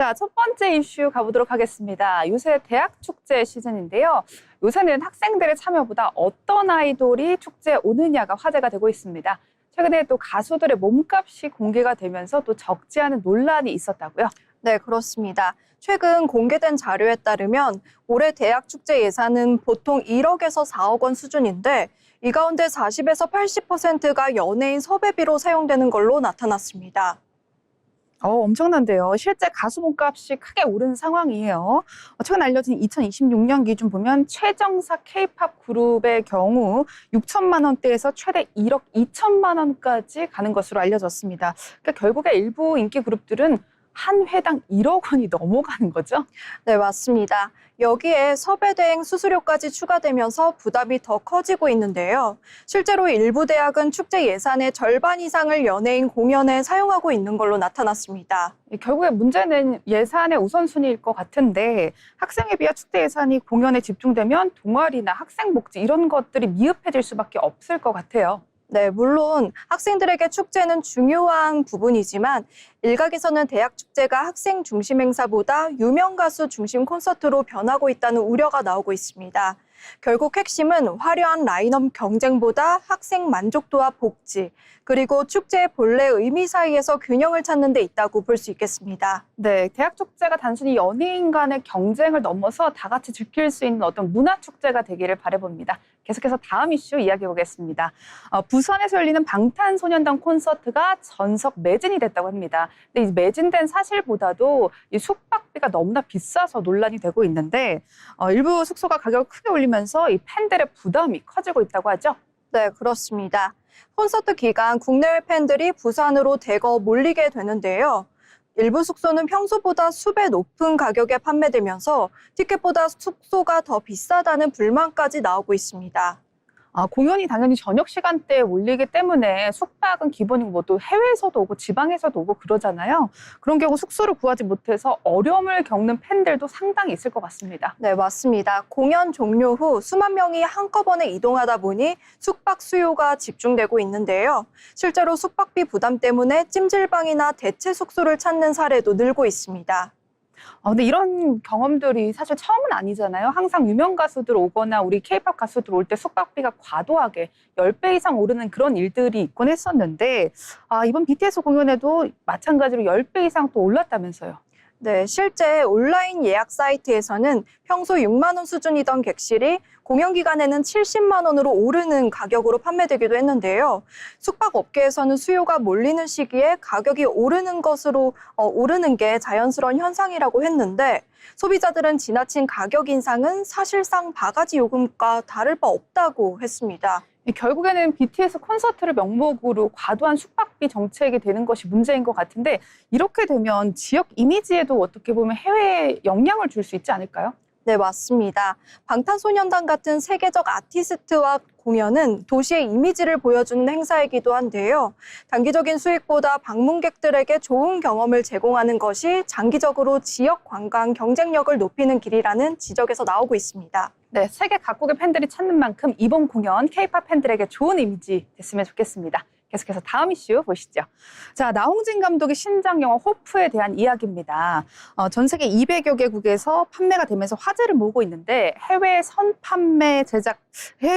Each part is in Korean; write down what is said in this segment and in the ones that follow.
자, 첫 번째 이슈 가보도록 하겠습니다. 요새 대학 축제 시즌인데요. 요새는 학생들의 참여보다 어떤 아이돌이 축제에 오느냐가 화제가 되고 있습니다. 최근에 또 가수들의 몸값이 공개가 되면서 또 적지 않은 논란이 있었다고요? 네, 그렇습니다. 최근 공개된 자료에 따르면 올해 대학 축제 예산은 보통 1억에서 4억 원 수준인데 이 가운데 40에서 80%가 연예인 섭외비로 사용되는 걸로 나타났습니다. 엄청난데요. 실제 가수 몸값이 크게 오른 상황이에요. 최근 알려진 2026년 기준 보면 최정사 K-팝 그룹의 경우 6천만 원대에서 최대 1억 2천만 원까지 가는 것으로 알려졌습니다. 그러니까 결국에 일부 인기 그룹들은 한 회당 1억 원이 넘어가는 거죠? 네, 맞습니다. 여기에 섭외 대행 수수료까지 추가되면서 부담이 더 커지고 있는데요. 실제로 일부 대학은 축제 예산의 절반 이상을 연예인 공연에 사용하고 있는 걸로 나타났습니다. 결국에 문제는 예산의 우선순위일 것 같은데 학생회비와 축제 예산이 공연에 집중되면 동아리나 학생복지 이런 것들이 미흡해질 수밖에 없을 것 같아요. 네, 물론 학생들에게 축제는 중요한 부분이지만 일각에서는 대학 축제가 학생 중심 행사보다 유명 가수 중심 콘서트로 변하고 있다는 우려가 나오고 있습니다. 결국 핵심은 화려한 라인업 경쟁보다 학생 만족도와 복지, 그리고 축제의 본래 의미 사이에서 균형을 찾는 데 있다고 볼 수 있겠습니다. 네, 대학 축제가 단순히 연예인 간의 경쟁을 넘어서 다 같이 즐길 수 있는 어떤 문화 축제가 되기를 바라봅니다. 계속해서 다음 이슈 이야기해 보겠습니다. 부산에서 열리는 방탄소년단 콘서트가 전석 매진이 됐다고 합니다. 근데 이 매진된 사실보다도 이 숙박비가 너무나 비싸서 논란이 되고 있는데 일부 숙소가 가격을 크게 올리면서 이 팬들의 부담이 커지고 있다고 하죠. 네, 그렇습니다. 콘서트 기간 국내외 팬들이 부산으로 대거 몰리게 되는데요. 일부 숙소는 평소보다 수배 높은 가격에 판매되면서 티켓보다 숙소가 더 비싸다는 불만까지 나오고 있습니다. 공연이 당연히 저녁 시간대에 몰리기 때문에 숙박은 기본이고 뭐 또 해외에서도 오고 지방에서도 오고 그러잖아요. 그런 경우 숙소를 구하지 못해서 어려움을 겪는 팬들도 상당히 있을 것 같습니다. 네, 맞습니다. 공연 종료 후 수만 명이 한꺼번에 이동하다 보니 숙박 수요가 집중되고 있는데요. 실제로 숙박비 부담 때문에 찜질방이나 대체 숙소를 찾는 사례도 늘고 있습니다. 근데 이런 경험들이 사실 처음은 아니잖아요. 항상 유명 가수들 오거나 우리 K-팝 가수들 올 때 숙박비가 과도하게 10배 이상 오르는 그런 일들이 있곤 했었는데 이번 BTS 공연에도 마찬가지로 10배 이상 또 올랐다면서요. 네, 실제 온라인 예약 사이트에서는 평소 6만 원 수준이던 객실이 공연 기간에는 70만 원으로 오르는 가격으로 판매되기도 했는데요. 숙박업계에서는 수요가 몰리는 시기에 가격이 오르는 게 자연스러운 현상이라고 했는데 소비자들은 지나친 가격 인상은 사실상 바가지 요금과 다를 바 없다고 했습니다. 결국에는 BTS 콘서트를 명목으로 과도한 숙박비 정책이 되는 것이 문제인 것 같은데 이렇게 되면 지역 이미지에도 어떻게 보면 해외에 영향을 줄 수 있지 않을까요? 네, 맞습니다. 방탄소년단 같은 세계적 아티스트와 공연은 도시의 이미지를 보여주는 행사이기도 한데요. 단기적인 수익보다 방문객들에게 좋은 경험을 제공하는 것이 장기적으로 지역 관광 경쟁력을 높이는 길이라는 지적에서 나오고 있습니다. 네, 세계 각국의 팬들이 찾는 만큼 이번 공연 K-팝 팬들에게 좋은 이미지 됐으면 좋겠습니다. 계속해서 다음 이슈 보시죠. 자, 나홍진 감독의 신작 영화 호프에 대한 이야기입니다. 전 세계 200여 개국에서 판매가 되면서 화제를 모으고 있는데 해외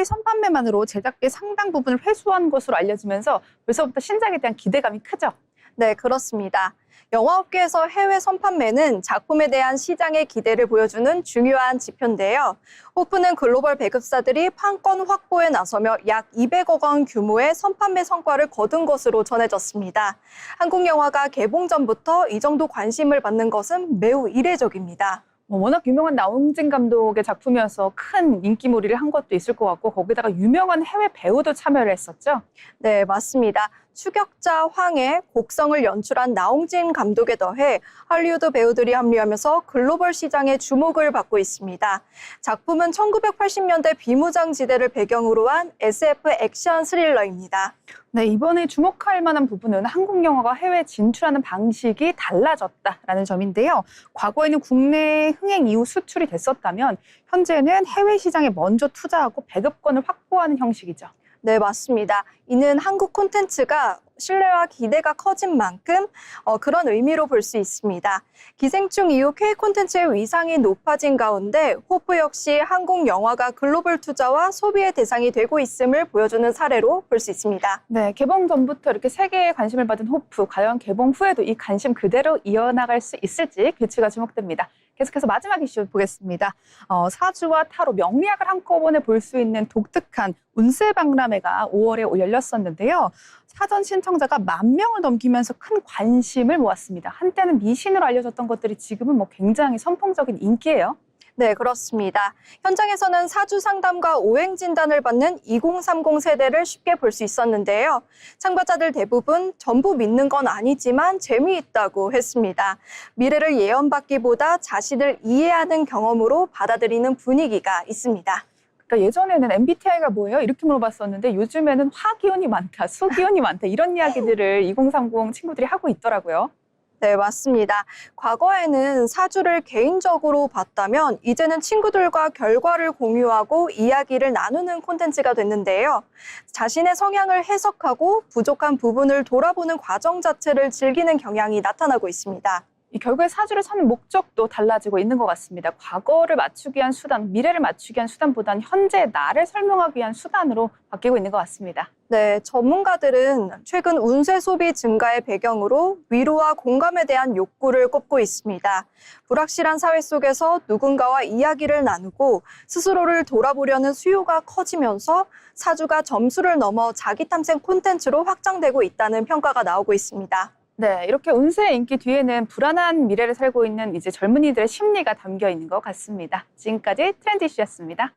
선판매만으로 제작비 상당 부분을 회수한 것으로 알려지면서 벌써부터 신작에 대한 기대감이 크죠. 네, 그렇습니다. 영화업계에서 해외 선판매는 작품에 대한 시장의 기대를 보여주는 중요한 지표인데요. 호프는 글로벌 배급사들이 판권 확보에 나서며 약 200억 원 규모의 선판매 성과를 거둔 것으로 전해졌습니다. 한국 영화가 개봉 전부터 이 정도 관심을 받는 것은 매우 이례적입니다. 워낙 유명한 나홍진 감독의 작품이어서 큰 인기몰이를 한 것도 있을 것 같고 거기다가 유명한 해외 배우도 참여를 했었죠? 네, 맞습니다. 추격자 황해, 곡성을 연출한 나홍진 감독에 더해 할리우드 배우들이 합류하면서 글로벌 시장의 주목을 받고 있습니다. 작품은 1980년대 비무장지대를 배경으로 한 SF 액션 스릴러입니다. 네, 이번에 주목할 만한 부분은 한국 영화가 해외 진출하는 방식이 달라졌다라는 점인데요. 과거에는 국내 흥행 이후 수출이 됐었다면 현재는 해외 시장에 먼저 투자하고 배급권을 확보하는 형식이죠. 네, 맞습니다. 이는 한국 콘텐츠가 신뢰와 기대가 커진 만큼 그런 의미로 볼 수 있습니다. 기생충 이후 K 콘텐츠의 위상이 높아진 가운데 호프 역시 한국 영화가 글로벌 투자와 소비의 대상이 되고 있음을 보여주는 사례로 볼 수 있습니다. 네, 개봉 전부터 이렇게 세계의 관심을 받은 호프, 과연 개봉 후에도 이 관심 그대로 이어나갈 수 있을지 교치가 주목됩니다. 계속해서 마지막 이슈 보겠습니다. 사주와 타로, 명리학을 한꺼번에 볼 수 있는 독특한 운세박람회가 5월에 열렸었는데요. 사전 신청자가 10,000명을 넘기면서 큰 관심을 모았습니다. 한때는 미신으로 알려졌던 것들이 지금은 굉장히 선풍적인 인기예요. 네, 그렇습니다. 현장에서는 사주 상담과 오행 진단을 받는 2030 세대를 쉽게 볼 수 있었는데요. 참가자들 대부분 전부 믿는 건 아니지만 재미있다고 했습니다. 미래를 예언받기보다 자신을 이해하는 경험으로 받아들이는 분위기가 있습니다. 그러니까 예전에는 MBTI가 뭐예요? 이렇게 물어봤었는데 요즘에는 화기운이 많다, 수기운이 많다 이런 이야기들을 2030 친구들이 하고 있더라고요. 네, 맞습니다. 과거에는 사주를 개인적으로 봤다면 이제는 친구들과 결과를 공유하고 이야기를 나누는 콘텐츠가 됐는데요. 자신의 성향을 해석하고 부족한 부분을 돌아보는 과정 자체를 즐기는 경향이 나타나고 있습니다. 이 결국에 사주를 찾는 목적도 달라지고 있는 것 같습니다. 과거를 맞추기 위한 수단, 미래를 맞추기 위한 수단보다는 현재의 나를 설명하기 위한 수단으로 바뀌고 있는 것 같습니다. 네, 전문가들은 최근 운세 소비 증가의 배경으로 위로와 공감에 대한 욕구를 꼽고 있습니다. 불확실한 사회 속에서 누군가와 이야기를 나누고 스스로를 돌아보려는 수요가 커지면서 사주가 점수를 넘어 자기 탐색 콘텐츠로 확장되고 있다는 평가가 나오고 있습니다. 네, 이렇게 운세의 인기 뒤에는 불안한 미래를 살고 있는 이제 젊은이들의 심리가 담겨 있는 것 같습니다. 지금까지 트렌드 이슈였습니다.